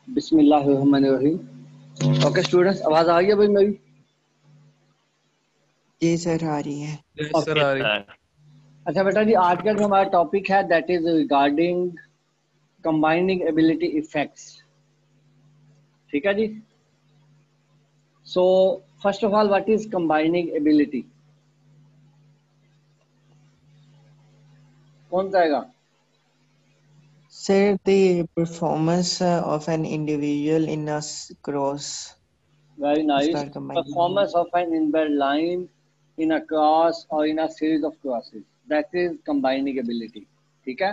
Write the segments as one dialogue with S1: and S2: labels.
S1: बिस्मिल्लाहिर्रहमानिर्रहीम। Okay students, आवाज आ रही है भाई मेरी?
S2: जी सर आ रही है।
S3: सर आ रही।
S1: अच्छा बेटा जी, आज का जो हमारा टॉपिक है that is regarding combining ability effects. ठीक है जी। So first of all, what is combining ability? कौन जाएगा?
S2: Sir, the performance of an individual in a cross
S1: very
S2: is
S1: nice.
S2: called combining.
S1: Performance of an inbred line in a cross और in a series of crosses, that is combining ability. ठीक है।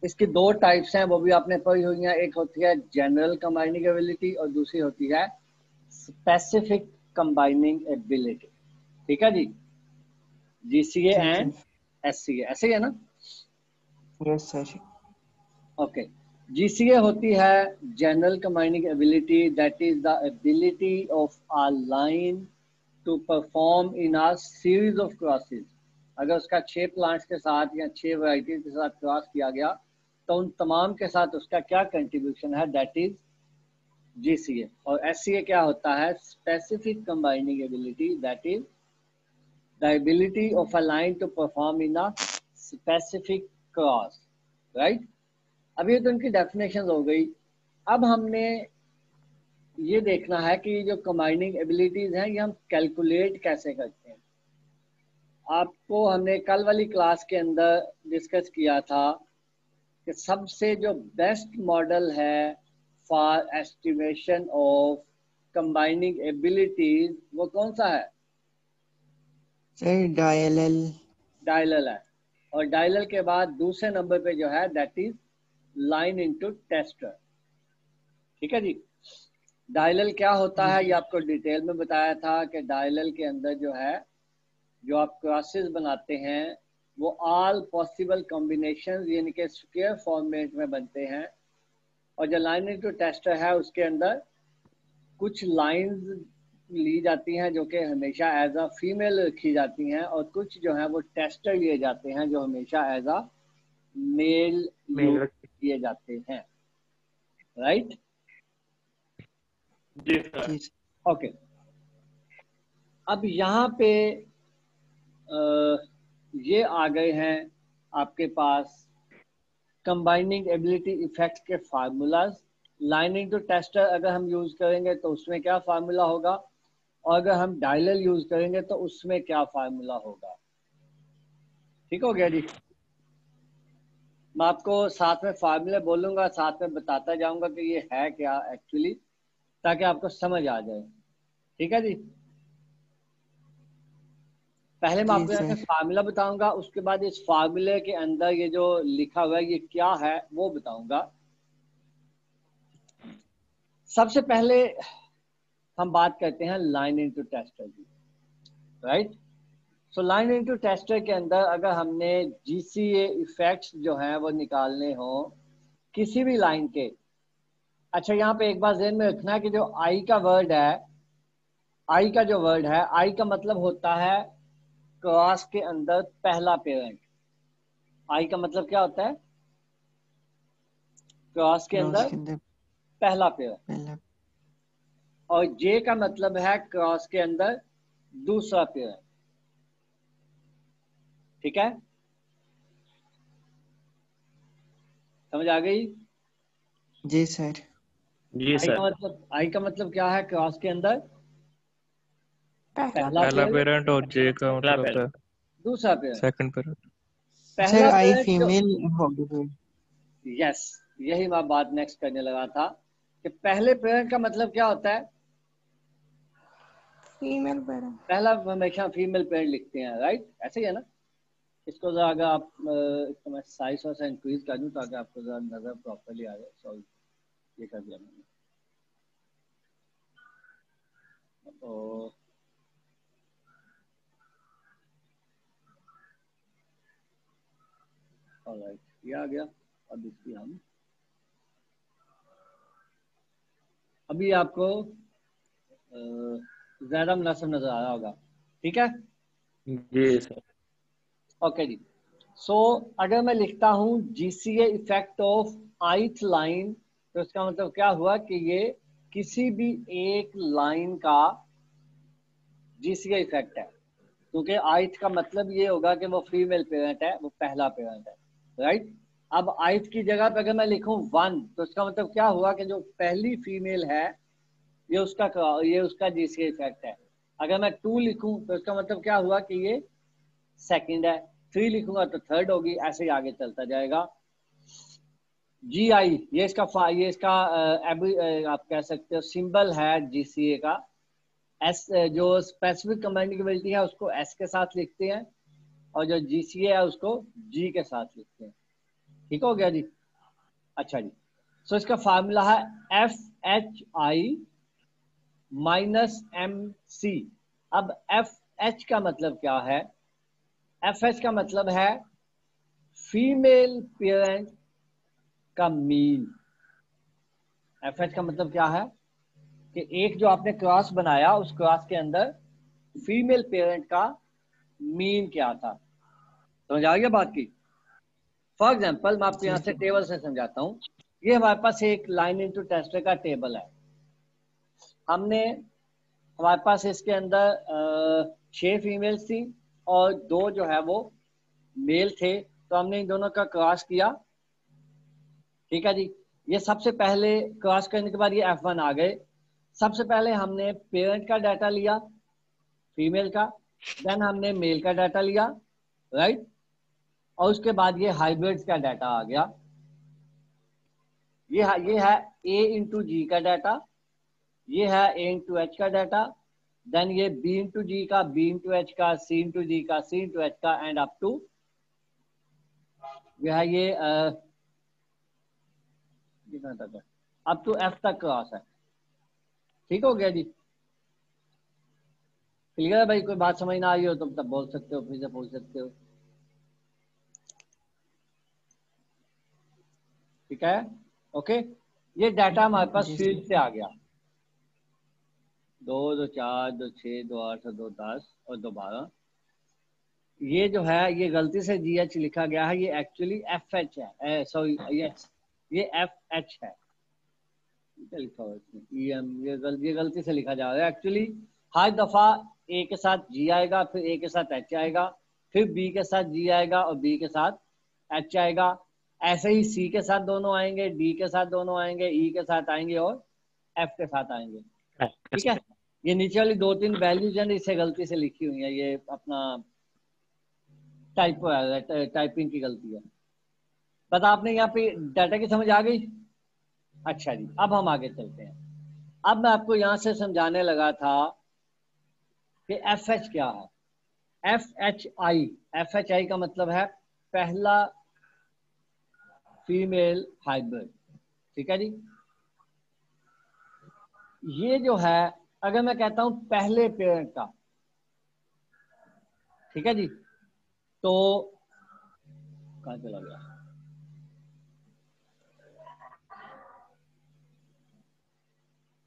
S1: इसकी दो types हैं, वो भी आपने पढ़ी हुई हैं। एक होती है जनरल कंबाइनिंग एबिलिटी और दूसरी होती है स्पेसिफिक कंबाइनिंग एबिलिटी। ठीक है जी। जीसीए
S2: जी
S1: एंड
S2: सर।
S1: एससीए, ऐसे ही है ना?
S2: Yes sir.
S1: ओके। जीसीए होती है general combining ability, that is the ability of a line to perform in a series of crosses. अगर उसका 6 प्लांट्स के साथ या 6 वैरायटीज के साथ क्रॉस किया गया तो उन तमाम के साथ उसका क्या कंट्रीब्यूशन है, दैट इज जीसीए। और एससीए क्या होता है? Specific combining ability, that is the ability of a line to perform in a specific cross. Right. अभी तो इनकी डेफिनेशन हो गई। अब हमने ये देखना है कि जो कंबाइनिंग एबिलिटीज हैं ये हम कैलकुलेट कैसे करते हैं। आपको हमने कल वाली क्लास के अंदर डिस्कस किया था कि सबसे जो बेस्ट मॉडल है for estimation of combining abilities वो कौन सा है?
S2: Sir, DLL.
S1: डायलल है। और डायलल के बाद दूसरे नंबर पे जो है that is line into tester. ठीक है जी। डायलल क्या होता है ये आपको डिटेल में बताया था कि डायलल के अंदर जो है, जो आप क्रॉसेस बनाते हैं वो ऑल पॉसिबल कॉम्बिनेशंस यानी कि स्क्वायर फॉर्मेट में बनते हैं। और जो लाइन इनटू टेस्टर है उसके अंदर कुछ लाइंस ली जाती हैं जो कि हमेशा एज अ फीमेल रखी जाती हैं, और कुछ जो है वो टेस्टर लिए जाते हैं जो हमेशा एज अ मेल यूज किए जाते हैं। राइट।
S3: जी सर।
S2: जी सर।
S1: ओके। अब यहाँ पे ये आ गए हैं आपके पास कंबाइनिंग एबिलिटी इफेक्ट के फार्मूलाज। लाइनिंग टू टेस्टर अगर हम यूज करेंगे तो उसमें क्या फार्मूला होगा, और अगर हम डायलल यूज करेंगे तो उसमें क्या फार्मूला होगा। ठीक हो गया जी। मैं आपको साथ में फार्मूले बोलूंगा, साथ में बताता जाऊंगा कि ये है क्या एक्चुअली, ताकि आपको समझ आ जाए। ठीक है जी। पहले मैं
S2: जी
S1: आपको यहाँ से
S2: सर।
S1: फार्मूला बताऊंगा, उसके बाद इस फार्मूले के अंदर ये जो लिखा हुआ है ये क्या है वो बताऊंगा। सबसे पहले हम बात करते हैं लाइन इनटू टेस्टर की। Right. So line into tester के अंदर अगर हमने जीसीए इफेक्ट्स जो हैं वो निकालने हो किसी भी लाइन के। अच्छा, यहाँ पे एक बात ध्यान में रखना है कि जो आई का वर्ड है, आई का जो वर्ड है, आई का मतलब होता है क्रॉस के अंदर पहला पेरेंट। आई का मतलब क्या होता है? क्रॉस के
S2: क्रॉस
S1: अंदर
S2: के अंदर
S1: पहला पेरेंट।
S2: पहला।
S1: और जे का मतलब है क्रॉस के अंदर दूसरा पेरेंट। ठीक है, समझ आ गई?
S2: जी सर।
S3: जी सर।
S1: आई का मतलब क्या है? क्रॉस के अंदर पहला
S3: पहला
S1: पेरेंट,
S3: पेरेंट और जे का
S1: दूसरा
S3: मतलब होता है
S1: पेरेंट।
S3: Second parent.
S2: सर
S1: पहला
S2: आई
S1: पेरेंट जो,
S2: फीमेल होगी फिर।
S1: यस, यही मैं बात नेक्स्ट करने लगा था कि पहले पेरेंट का मतलब क्या होता है?
S4: Female parent.
S1: पहला हमेशा फीमेल पेरेंट लिखते हैं। राइट, ऐसे ही है ना? इसको जरा अगर आप इसको मैं साइज और इंक्रीज कर दूं ताकि आपको जरा नजर प्रॉपर्ली आ जाए। सॉरी, ये कर दिया मैंने। तो ऑलराइट, ये आ गया। अब इसकी हम अभी आपको ज्यादा मुनासिब नजर आ रहा होगा। ठीक है।
S3: जी सर।
S1: ओके जी। सो अगर मैं लिखता हूं GCA effect of ith line तो इसका मतलब क्या हुआ कि ये किसी भी एक लाइन का जीसीए इफेक्ट है, क्योंकि आइथ का मतलब ये होगा कि वो फीमेल पेरेंट है, वो पहला पेरेंट है, राइट। अब आइथ की जगह पे अगर मैं लिखूं 1, तो इसका मतलब क्या हुआ कि जो पहली फीमेल है ये उसका जीसीए इफेक्ट है। अगर मैं 2 लिखूं तो इसका मतलब क्या हुआ कि ये सेकंड है, 3 लिखूंगा तो थर्ड होगी, ऐसे ही आगे चलता जाएगा। जी आई ये इसका आप कह सकते हो सिंबल है जीसीए का। एस जो स्पेसिफिक कम्युनिकेबिलिटी है उसको एस के साथ लिखते हैं, और जो जीसीए है उसको जी के साथ लिखते हैं। ठीक हो गया जी। अच्छा जी, सो इसका फार्मूला है FHI -MC। अब FH का मतलब क्या है? FH का मतलब है फीमेल पेरेंट का मीन। FH का मतलब क्या है कि एक जो आपने क्रॉस बनाया उस क्रॉस के अंदर फीमेल पेरेंट का मीन क्या था। समझ आ गया बात की? फॉर एग्जाम्पल मैं आपको यहाँ से टेबल से समझाता हूँ। ये हमारे पास एक लाइन इनटू टेस्टर का टेबल है। हमारे पास इसके अंदर 6 फीमेल्स थी और 2 जो है वो मेल थे, तो हमने इन दोनों का क्रॉस किया। ठीक है जी। ये सबसे पहले क्रॉस करने के बाद ये F1 आ गए। सबसे पहले हमने पेरेंट का डाटा लिया फीमेल का, देन हमने मेल का डाटा लिया, राइट, और उसके बाद ये हाइब्रिड्स का डाटा आ गया। ये है A इंटू जी का डाटा, ये है A इंटू एच का डाटा, देन ये B इंटू जी का, B इंटू एच का, C इंटू जी का, C इंटू एच का, एंड अप टू ये है ये अप टू F तक क्रॉस है। ठीक हो गया जी। क्लियर है भाई? कोई बात समझ ना आई हो तो तब बोल सकते हो, फिर से पूछ सकते हो। ठीक है, ओके। ये डाटा हमारे पास फील्ड से आ गया। 2 2 4 2 6 2 8 2 10 और 2 12। ये जो है ये गलती से GH लिखा गया है, ये एक्चुअली FH है, सॉरी ये FH है। क्या लिखा हुआ है इसमें? EM, ये गलती से लिखा जा रहा है एक्चुअली। हर दफा A के साथ G आएगा, फिर A के साथ H आएगा, फिर B के साथ G आएगा और B के साथ H आएगा। ऐसे ही C के साथ दोनों आएंगे, D के साथ दोनों आएंगे, E के साथ आएंगे और F के साथ आएंगे। ठीक है, ये नीचे वाली 2-3 वैल्यूज है इसे गलती से लिखी हुई है, ये अपना टाइपिंग की गलती है। पता आपने यहाँ पे डाटा की समझ आ गई? अच्छा जी, अब हम आगे चलते हैं। अब मैं आपको यहां से समझाने लगा था कि FH क्या है। FHI का मतलब है पहला फीमेल हाइब्रिड। ठीक है जी। ये जो है अगर मैं कहता हूं पहले पेरेंट का, ठीक है जी, तो कहां चला गया?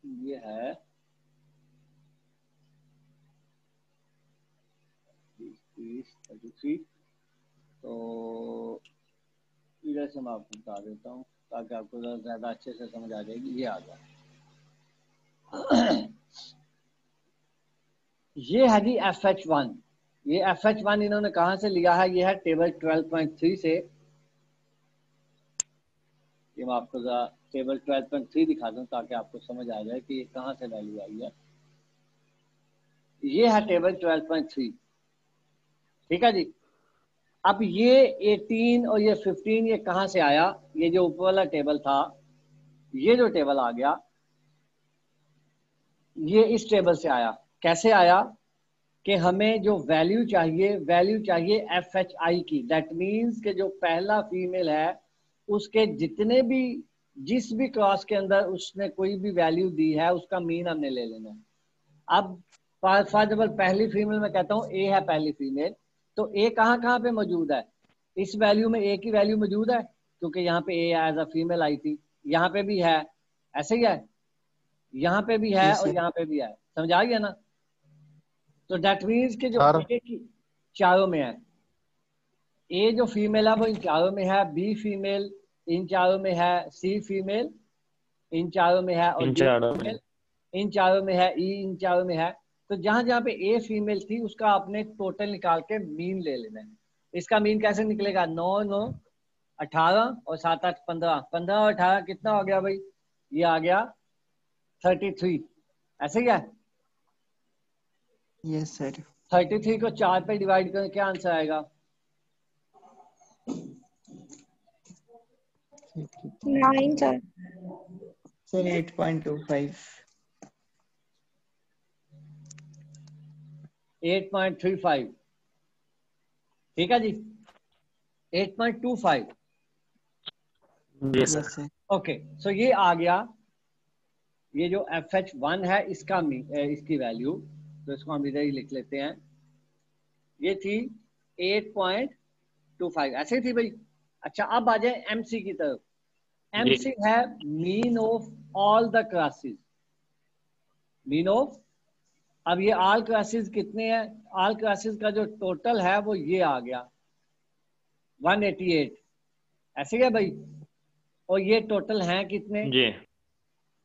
S1: ये है 33। तो इधर से मैं आपको बता देता हूँ ताकि आपको ज्यादा अच्छे से समझ आ जाएगी। ये आ गया। ये है जी FH1। ये FH1 इन्होंने कहां से लिया है? ये है टेबल 12.3 से। ये मैं आपको टेबल 12.3 दिखा दूं ताकि आपको समझ आ जाए कि ये कहां से वैल्यू आई है। ये है टेबल 12.3। ठीक है जी। अब ये 18 और ये 15 ये कहां से आया? ये जो ऊपर वाला टेबल था, ये जो टेबल आ गया, ये इस टेबल से आया। कैसे आया? कि हमें जो वैल्यू चाहिए FHI की। दैट मीन्स कि जो पहला फीमेल है उसके जितने भी जिस भी क्रॉस के अंदर उसने कोई भी वैल्यू दी है उसका मीन हमने ले लेना है। अब फॉर एग्जाम्पल पहली फीमेल में कहता हूँ A है पहली फीमेल, तो A कहाँ कहाँ पे मौजूद है? इस वैल्यू में A की वैल्यू मौजूद है क्योंकि यहाँ पे A as a female I थी, यहाँ पे भी है, ऐसे ही है, यहाँ पे भी है और यहाँ पे भी है। समझ आ गया ना? तो दैट मीन्स कि जो A की चारों में है, A जो फीमेल है वो इन चारों में है, B फीमेल इन चारों में है, C फीमेल इन चारों में है, और
S3: इन
S1: डी
S3: चारों में
S1: फीमेल इन चारों में है, ई इन चारों में है। तो जहां जहां पे ए फीमेल थी उसका आपने टोटल निकाल के मीन ले लेना है। इसका मीन कैसे निकलेगा? 9 9 18 और 7 8 15, 15 और 18 कितना हो गया भाई? ये आ गया 33। ऐसे क्या?
S2: Yes, sir.
S1: 33 को 4 पे डिवाइड करें, क्या आंसर आएगा?
S4: 9 sir.
S2: Sir, 8.25.
S1: 8.35। ठीक है जी, 8.25।
S3: जी सर।
S2: Yes, sir.
S1: ओके, सो ये आ गया, ये जो FH1 है इसका इसकी वैल्यू, तो इसको हम इधर ही लिख लेते हैं। ये थी 8.25, ऐसे थी भाई। अच्छा, अब आ जाए MC की तरफ। MC है mean of all the classes. Mean of, अब ये ऑल क्लासेस कितने हैं? ऑल क्लासेस का जो टोटल है वो ये आ गया 188। ऐसे क्या भाई? और ये टोटल हैं कितने?
S3: जी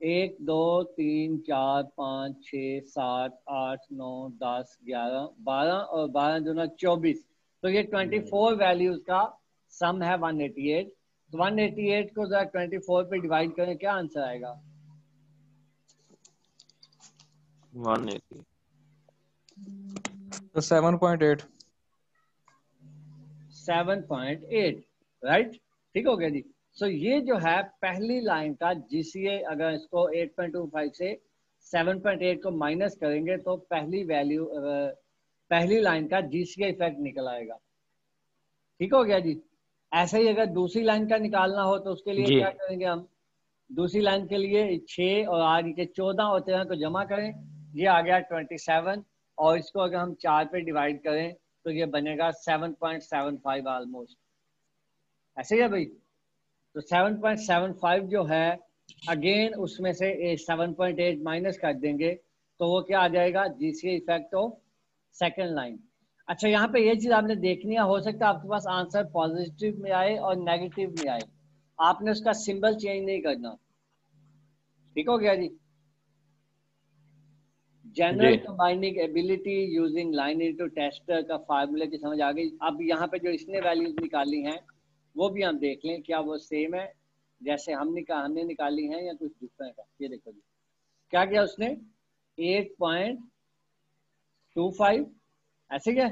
S1: 1 2 3 4 5 6 7 8 9 10 11 12 और 12 जो ना 24। तो ये 24 वैल्यूज का सम है 188। तो 188 को जरा 24 पे डिवाइड करें, क्या आंसर आएगा?
S3: 180।
S5: तो 7.8।
S1: 7.8, राइट। ठीक हो गया जी। सो ये जो है पहली लाइन का GCA, अगर इसको 8.25 से 7.8 को माइनस करेंगे तो पहली वैल्यू, पहली लाइन का GCA इफेक्ट निकल आएगा। ठीक हो गया जी। ऐसे ही अगर दूसरी लाइन का निकालना हो तो उसके लिए
S3: जी
S1: क्या करेंगे हम? दूसरी लाइन के लिए 6 और आगे के 14 और 13 को जमा करें, ये आ गया 27। और इसको अगर हम 4 पे डिवाइड करें तो ये बनेगा 7.75 ऑलमोस्ट। ऐसे ही है भाई। तो 7.75 जो है, अगेन उसमें से 7.8 माइनस कर देंगे तो वो क्या आ जाएगा? GCA effect of second line. अच्छा, यहाँ पे ये चीज आपने देखनी है, हो सकता है आपके पास आंसर पॉजिटिव में आए और नेगेटिव में आए, आपने उसका सिंबल चेंज नहीं करना। ठीक हो गया जी। जनरल
S3: जी
S1: combining ability using line into tester का फार्मूला की समझ आ गई। अब यहाँ पे जो इसने वैल्यूज निकाली हैं वो भी हम देख लें, क्या वो सेम है जैसे हमने निकाली हैं या कुछ डिफरेंट है। ये देखो जी, क्या किया उसने? 8.25, ऐसे क्या?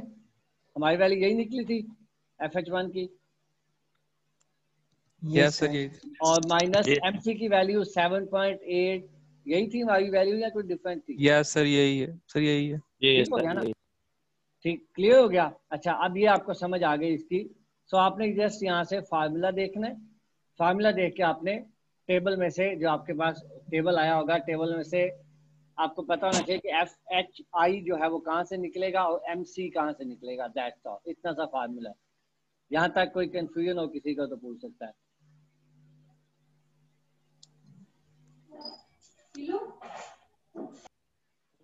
S1: हमारी वैल्यू यही निकली थी FH1 की,
S2: Yes,
S5: यस सर,
S2: sir.
S5: यही।
S1: और माइनस
S3: जी
S1: MC की वैल्यू 7.8, यही थी हमारी वैल्यू या कुछ डिफरेंट थी?
S5: यस सर, यही है सर, यही है।
S3: जी
S1: ठीक हो गया ना?
S3: सर।
S1: ठीक, क्लियर हो गया। अच्छा, अब ये आपको समझ आ गई इसकी। सो आपने जस्ट यहाँ से फार्मूला देखना है। फार्मूला देख के आपने टेबल में से, जो आपके पास टेबल आया होगा, टेबल में से आपको पता होना चाहिए कि FHI जो है वो कहाँ से निकलेगा और MC कहाँ से निकलेगा। दैट्स ऑल, इतना सा फार्मूला है। यहाँ तक कोई कंफ्यूजन हो किसी को तो पूछ सकता है।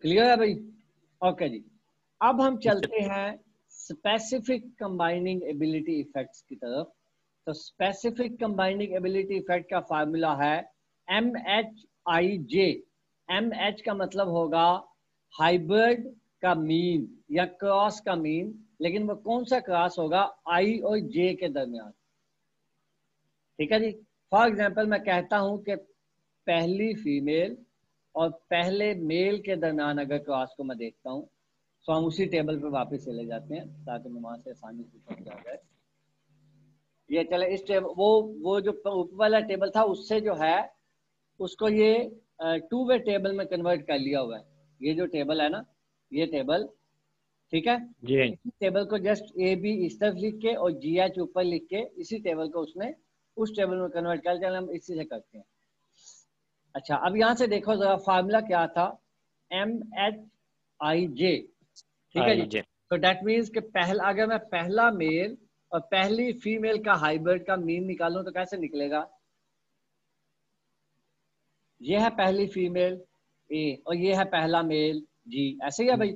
S1: क्लियर है भाई? ओके जी। अब हम चलते हैं स्पेसिफिक कंबाइनिंग एबिलिटी इफेक्ट्स की तरफ। तो स्पेसिफिक कंबाइनिंग एबिलिटी इफेक्ट का फार्मूला है MHIJ। MH का मतलब होगा हाइब्रिड का मीन या क्रॉस का मीन, लेकिन वो कौन सा क्रॉस होगा? I और J के दरमियान। ठीक है जी। फॉर एग्जाम्पल मैं कहता हूं कि पहली फीमेल और पहले मेल के दरमियान अगर क्रॉस को मैं देखता हूं, तो हम उसी टेबल पे वापस चले जाते हैं ताकि मैं वहां से आसानी से समझ आ जाए। ये चले इस टेबल, वो जो ऊपर वाला टेबल था उससे जो है उसको ये 2 वे टेबल में कन्वर्ट कर लिया हुआ है। ये जो टेबल है ना, ये टेबल, ठीक है,
S3: जी
S1: इसी टेबल को जस्ट AB इस तरफ लिख के और GH ऊपर लिख के इसी टेबल को उसने उस टेबल में कन्वर्ट कर दिया। हम इसी से करते हैं। अच्छा, अब यहाँ से देखो जरा फार्मूला क्या था? MHIJ। ठीक है जी।
S3: जी
S1: तो दैट मीन्स कि पहला, अगर मैं पहला मेल और पहली फीमेल का हाइब्रिड का मीन निकालूं तो कैसे निकलेगा? ये है पहली फीमेल A और ये है पहला मेल G। ऐसे ही है भाई।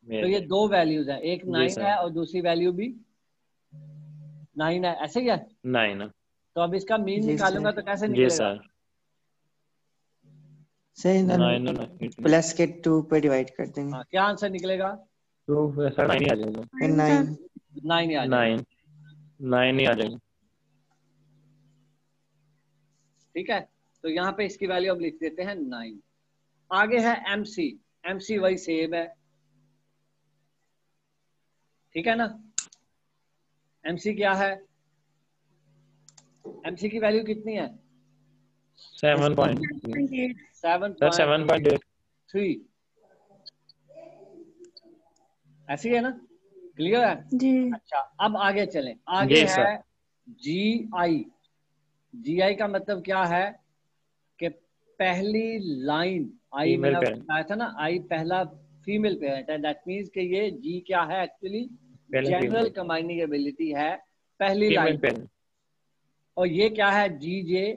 S1: तो ये दो वैल्यूज हैं, एक 9 है और दूसरी वैल्यू भी 9 है। ऐसे ही है।
S3: 9।
S1: तो अब इसका मीन
S2: Yes,
S1: निकालूंगा
S2: sir.
S1: तो कैसे
S3: जी
S1: निकलेगा?
S3: सर।
S2: सर
S3: 9 और 9
S2: प्लस के 2 पे डिवाइड कर देंगे।
S1: हाँ, क्या आंसर निकलेगा?
S3: तो सर 9 ही आ जाएगा।
S2: 9।
S1: 9 ही आ जाएगा।
S3: 9 9 ही आ जाएगा।
S1: ठीक है, तो यहाँ पे इसकी वैल्यू हम लिख देते हैं 9। आगे है MC। MC वही सेम है, ठीक है ना। MC क्या है? MC की वैल्यू कितनी है?
S3: 7.3 सर
S1: 7.3।
S3: 7.8
S1: ऐसी है ना, क्लियर है?
S4: जी।
S1: अच्छा, अब आगे चलें। आगे
S3: जी
S1: है
S3: सर।
S1: GI। GI का मतलब क्या है कि पहली लाइन, आई मैंने
S3: फीमेल
S1: आपको
S3: पेरेंट।
S1: बताया था ना, आई पहला फीमेल पेरेंट है। दैट मीन्स कि ये G क्या है एक्चुअली?
S3: पहले
S1: जनरल
S3: फीमेल
S1: कंबाइनिंग एबिलिटी है पहली
S3: फीमेल
S1: लाइन।
S3: पेरेंट।
S1: और ये क्या है? GJ।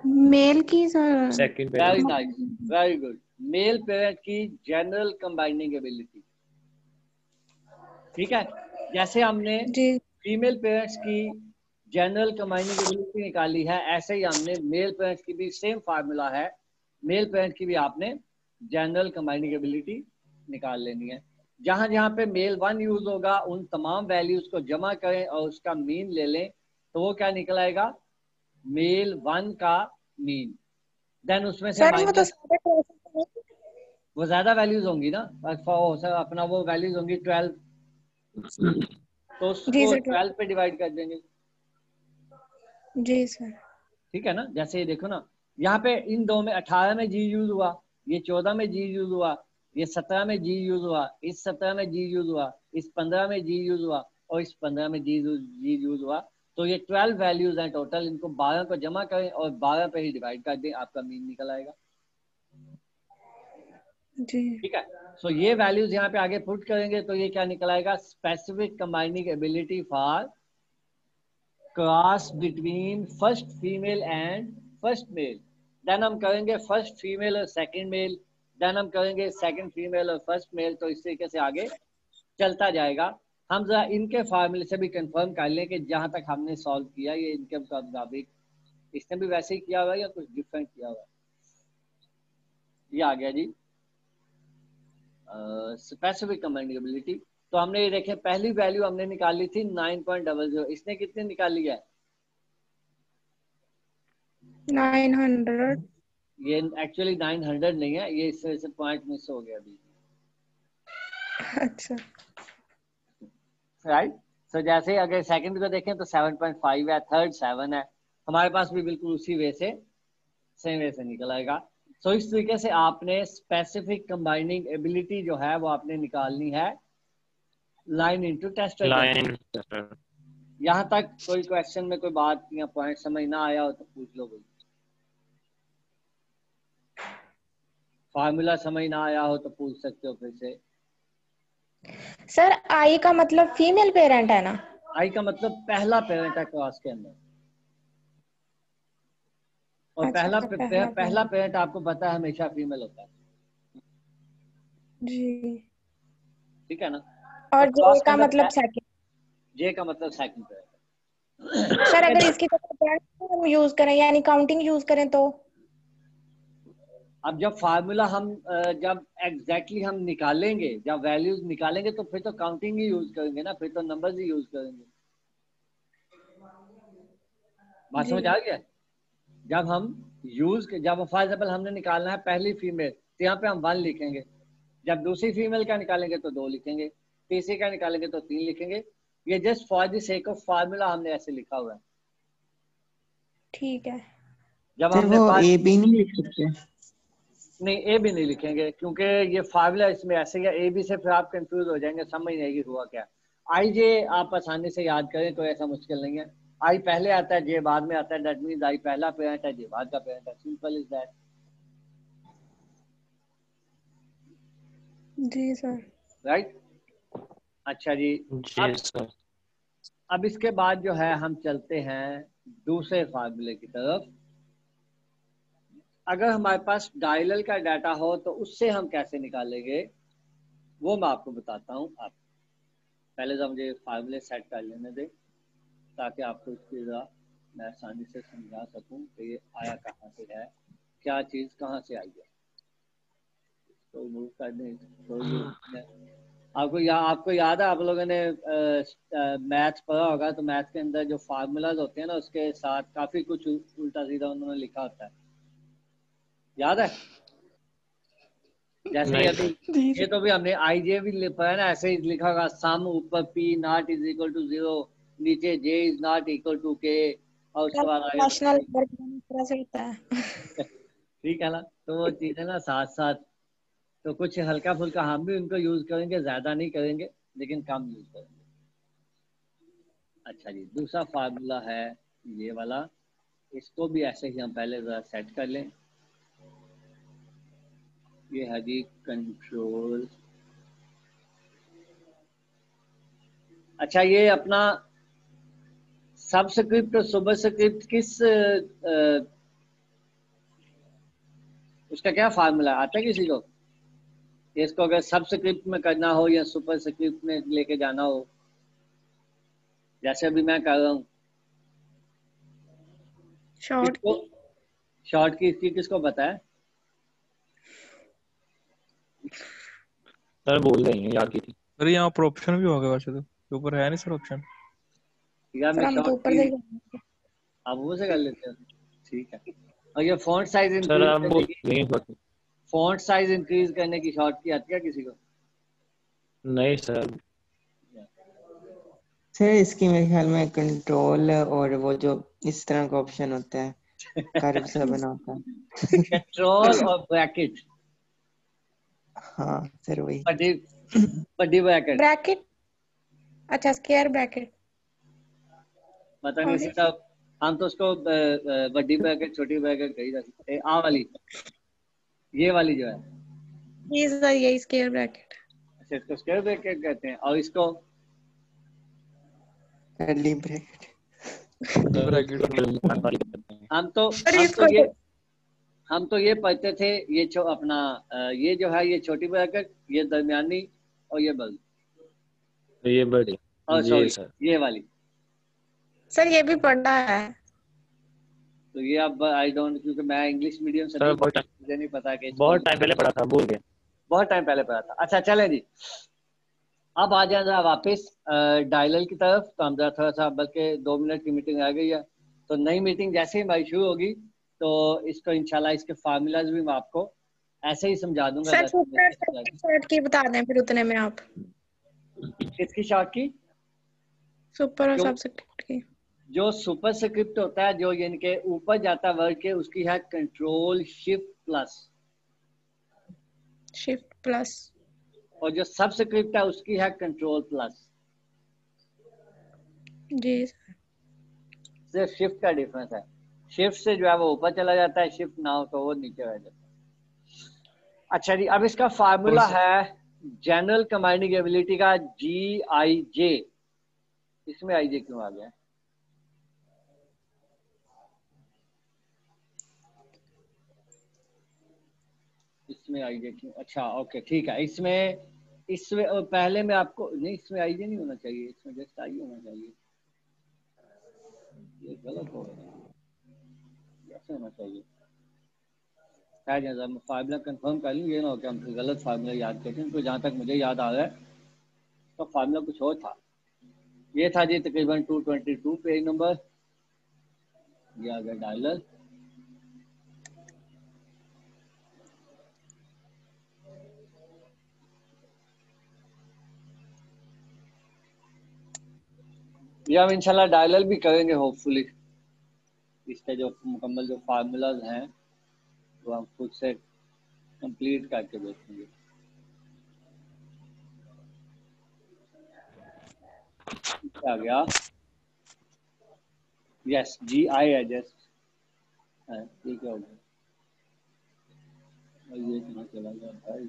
S4: मेल की sir.
S3: Second
S1: very
S3: parent.
S1: Nice, very good. Male parent की जनरल कंबाइनिंग एबिलिटी। ठीक है, जैसे हमने
S4: जी।
S1: फीमेल पेरेंट्स की जनरल कंबाइनिंग एबिलिटी निकाली है, ऐसे ही हमने मेल पेरेंट्स की भी सेम फार्मूला है। मेल पेरेंट्स की भी आपने जनरल कंबाइनिंग एबिलिटी निकाल लेनी है। जहां जहां पे मेल 1 यूज होगा उन तमाम वैल्यूज को जमा करें और उसका मीन ले लें, तो वो क्या निकल आएगा? मेल 1 का मीन। देन उसमें से
S4: सर वो तो
S1: माइनस,
S4: सारे प्रोसेस नहीं।
S1: वो ज्यादा वैल्यूज होंगी ना, सर अपना वो वैल्यूज होंगी 12, तो
S4: जी
S1: उसको
S4: सर
S1: 12 पे डिवाइड कर देंगे।
S4: जी सर।
S1: ठीक है ना, जैसे ये देखो ना, यहाँ पे इन दो में 18 में G यूज हुआ, ये 14 में G यूज हुआ, ये 17 में G यूज हुआ, इस 17 में G यूज हुआ, इस 15 में G यूज हुआ, और इस 15 में G यूज हुआ। तो ये 12 वैल्यूज हैं टोटल। इनको 12 को जमा करें और 12 पे ही डिवाइड कर दें, आपका मीन निकल आएगा।
S4: जी।
S1: ठीक है, सो ये वैल्यूज यहाँ पे आगे पुट करेंगे तो ये क्या निकल आएगा? Specific combining ability for cross between first female and first male. Then हम करेंगे फर्स्ट फीमेल और सेकंड मेल, देन हम करेंगे सेकंड फीमेल और फर्स्ट मेल। तो इस तरीके से आगे चलता जाएगा। हम जरा इनके फार्मूले से भी कंफर्म कर लें कि जहां तक हमने सॉल्व किया ये इनके मुताबिक इसने भी वैसे ही किया हुआ है या कुछ डिफरेंट किया हुआ है। ये आ गया जी स्पेसिफिक कंबाइनिंग एबिलिटी। तो हमने ये देखे, पहली वैल्यू हमने निकाली थी 9.00। इसने कितनी निकाली है?
S4: 900।
S1: ये एक्चुअली 900 नहीं है, ये इस तरह से पॉइंट मिस हो गया अभी।
S4: अच्छा।
S1: राइट, सो जैसे अगर सेकंड को देखें तो 7.5 है, थर्ड 7 है, हमारे पास भी बिल्कुल उसी वे से सेम वे से निकल आएगा। सो इस तरीके से आपने स्पेसिफिक कंबाइनिंग एबिलिटी जो है वो आपने निकालनी है लाइन इनटू टेस्टर।
S3: लाइन।
S1: यहाँ तक कोई क्वेश्चन में कोई बात या पॉइंट समझ ना आया हो तो पूछ लो भाई। फार्मूला समझ ना आया हो तो पूछ सकते हो फिर से।
S4: सर आई का मतलब फीमेल पेरेंट है ना?
S1: आई का मतलब पहला पेरेंट है क्लास के अंदर। और
S4: अच्छा
S1: पहला
S4: अच्छा, पहला
S1: पहला
S4: पेरेंट।
S1: पेरेंट आपको पता है हमेशा फीमेल होता है।
S4: जी।
S1: ठीक है ना। तो
S4: और जे
S1: क्लास के
S4: का
S1: अंदर
S4: मतलब सेकंड।
S1: जे का मतलब सेकंड
S4: सर अगर
S1: पेरेंट।
S4: इसकी जगह हम यूज करें यानी काउंटिंग यूज करें तो?
S1: अब जब फार्मूला हम जब एग्जैक्टली हम निकालेंगे, जब वैल्यूज निकालेंगे तो फिर तो काउंटिंग ही यूज करेंगे ना, फिर तो नंबर्स ही यूज करेंगे। बात
S4: जी।
S1: समझ आ गया? जब हम जब फॉर एग्जाम्पल हमने निकालना है पहली फीमेल तो यहाँ पे हम 1 लिखेंगे। जब दूसरी फीमेल का निकालेंगे तो 2 लिखेंगे, तीसरी का निकालेंगे तो 3 लिखेंगे। ये just for the sake of formula हमने ऐसे लिखा हुआ है।
S4: ठीक है।
S1: जब
S2: सर
S1: हमने
S2: वो
S1: पास,
S2: ए बी नहीं लिख सकते?
S1: नहीं ए भी नहीं लिखेंगे क्योंकि ये फार्मूला इसमें ऐसे ही, ए बी से फिर आप कंफ्यूज हो जाएंगे, समझ नहीं आएगी हुआ क्या। आई जे आप आसानी से याद करें, कोई ऐसा मुश्किल नहीं है। आई पहले आता है, जे बाद में आता है। दैट मीन्स आई पहला पेरेंट है, जे बाद का पेरेंट है। Simple is that.
S4: जी सर।
S1: राइट। अच्छा जी,
S3: जी सर।
S1: अब इसके बाद जो है हम चलते हैं दूसरे फार्मूले की तरफ। अगर हमारे पास डायलल का डाटा हो तो उससे हम कैसे निकालेंगे वो मैं आपको बताता हूँ। आप पहले तो मुझे फार्मूले सेट कर लेने दें ताकि आपको इसकी जरा मैं आसानी से समझा सकूं कि ये आया कहाँ से है, क्या चीज़ कहाँ से आई है। तो मूव कर दें आपको याद है, आप लोगों ने मैथ्स पढ़ा होगा, तो मैथ्स के अंदर जो फार्मूलाज होते हैं ना, उसके साथ काफी कुछ उल्टा सीधा उन्होंने लिखा होता है, याद है? जैसे
S3: नहीं
S1: अभी
S3: सर।
S1: ये तो भी हमने आईजे भी पढ़ा ना, ऐसे ही लिखा होगा, सम ऊपर P not is equal to 0, नीचे J is not equal to K, और उसके बाद आगे
S4: नेशनल तरह से होता है।
S1: ठीक है ना। तो वो चीजें ना साथ साथ, तो कुछ हल्का फुल्का हम भी उनको यूज करेंगे, ज्यादा नहीं करेंगे लेकिन कम यूज करेंगे। अच्छा जी, दूसरा फार्मूला है ये वाला, इसको भी ऐसे ही हम पहले जरा सेट कर लें। ये है जी कंट्रोल। अच्छा, ये अपना सबस्क्रिप्ट और सुपरस्क्रिप्ट किस उसका क्या फार्मूला आता है किसी को? इसको अगर सबस्क्रिप्ट में करना हो या सुपरस्क्रिप्ट में लेके जाना हो, जैसे अभी मैं कर रहा हूँ,
S4: शॉर्ट
S1: किसको शॉर्ट की इसकी किसको पता है?
S3: सर भूल गई हैं, याद की थी।
S5: अरे यहाँ पर ऑप्शन भी होगा वैसे तो ऊपर है नहीं सर ऑप्शन।
S1: या
S4: सर
S1: मैं
S4: हम तो
S1: शॉर्ट
S4: ऊपर
S1: की
S4: से
S1: आप वो से कर लेते हो, ठीक है। और ये फॉन्ट साइज
S3: सर
S1: इंक्रीज
S3: आप
S1: करने
S3: भूल
S1: की,
S3: गई हैं।
S1: फॉन्ट साइज इंक्रीज करने की शॉर्ट की आती है किसी को?
S3: नहीं सर।
S2: सर इसकी मेरे ख्याल में कंट्रोल और वो जो इस तरह का ऑप्शन होता है, कर्व सा बना होता है।
S1: कंट्रोल और ब्रैकेट,
S2: हाँ सर वही।
S1: बड़ी बड़ी ब्रैकेट,
S4: ब्रैकेट। अच्छा, स्क्वायर ब्रैकेट।
S1: पता नहीं
S4: और
S1: सीधा, हम तो उसको बड़ी ब्रैकेट छोटी ब्रैकेट कही जाती है। आ वाली, ये वाली जो है,
S4: ये सर यही स्क्वायर ब्रैकेट।
S1: अच्छा इसको स्क्वायर ब्रैकेट कहते हैं, और इसको
S2: कर्ली ब्रैकेट।
S5: ब्रैकेट।
S1: हम तो
S4: सर
S1: हम तो
S4: इसको
S1: ये हम तो ये पढ़ते थे, ये अपना ये जो है ये छोटी ब्रैकेट, ये दरमियानी, और ये बड़ी,
S3: ये बड़ी।
S1: और
S3: जी
S1: सॉरी
S3: सर।
S1: ये वाली।
S4: सर ये भी पढ़ना है।
S1: तो ये अब आई डोंट, क्योंकि मैं इंग्लिश मीडियम से
S3: सर
S1: नहीं, मुझे नहीं पता कि इसको
S3: बहुत टाइम पहले पढ़ा था, भूल गया।
S1: बहुत टाइम पहले पढ़ा था। अच्छा चलें जी, अब आ जाए जरा वापस डायलल की तरफ। तो हम जरा थोड़ा सा, बल्कि 2 मिनट की मीटिंग आ गई है, तो नई मीटिंग जैसे ही हमारी शुरू होगी, तो इसको इंशाल्लाह इसके फार्मूलाज भी मैं आपको ऐसे ही समझा दूंगा
S4: सर
S1: जैसे
S4: सुपर शॉर्ट की बता दें फिर उतने में आप।
S1: किसकी शॉर्ट की?
S4: सुपर और
S1: जो
S4: सब्सक्रिप्ट की।
S1: जो सुपर स्क्रिप्ट होता है, जो इनके ऊपर जाता है वर्ड के, उसकी है control shift plus,
S4: shift plus.
S1: और जो सबस्क्रिप्ट है उसकी है कंट्रोल प्लस।
S4: जी
S1: सिर्फ शिफ्ट का डिफरेंस है, शिफ्ट से जो है वो ऊपर चला जाता है, शिफ्ट ना हो तो वो नीचे रह जाता है। अच्छा जी, अब इसका फार्मूला है जनरल कमांडिंग एबिलिटी का GIJ। इसमें IJ क्यों आ गया? इसमें IJ क्यों? अच्छा ओके ठीक है, इसमें इसमें और पहले में आपको नहीं, इसमें IJ नहीं होना चाहिए, इसमें जस्ट आई होना चाहिए। ये गलत हो गया, ऐसे होना चाहिए। खैर जरा मैं फार्मूला कंफर्म कर लूँ, ये ना हो कि हम फिर गलत फार्मूला याद करते हैं। तो जहाँ तक मुझे याद आ रहा है, तो फार्मूला कुछ और था। ये था जी तकरीबन 222 पेज नंबर, ये आ गया डायलर। ये हम इंशाल्लाह डायलर भी करेंगे होपफुली। इसके जो मुकम्मल जो फार्मूलाज हैं वो हम खुद से कंप्लीट करके देखेंगे। आ गया, यस GI है जस्ट है, ठीक है हो गया। और ये कहाँ चला गया भाई,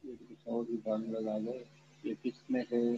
S1: ये तो कुछ और भी फार्मूलाज आ गए। ये किस में से